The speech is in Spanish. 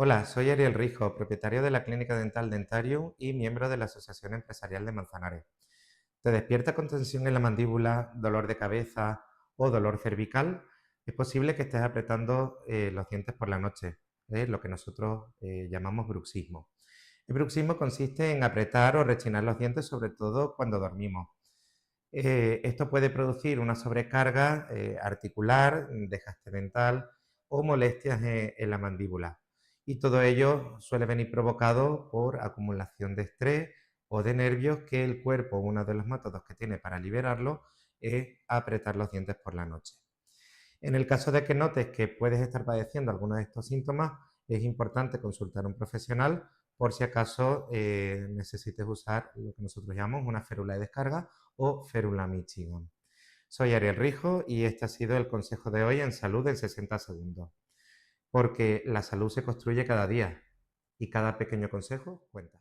Hola, soy Ariel Rijo, propietario de la Clínica Dental Dentarium y miembro de la Asociación Empresarial de Manzanares. ¿Te despierta con tensión en la mandíbula, dolor de cabeza o dolor cervical? Es posible que estés apretando los dientes por la noche, lo que nosotros llamamos bruxismo. El bruxismo consiste en apretar o rechinar los dientes, sobre todo cuando dormimos. Esto puede producir una sobrecarga articular, desgaste dental o molestias en la mandíbula. Y todo ello suele venir provocado por acumulación de estrés o de nervios que el cuerpo, uno de los métodos que tiene para liberarlo, es apretar los dientes por la noche. En el caso de que notes que puedes estar padeciendo alguno de estos síntomas, es importante consultar a un profesional por si acaso necesites usar lo que nosotros llamamos una férula de descarga o férula Michigan. Soy Ariel Rijo y este ha sido el consejo de hoy en Salud en 60 segundos, porque la salud se construye cada día y cada pequeño consejo cuenta.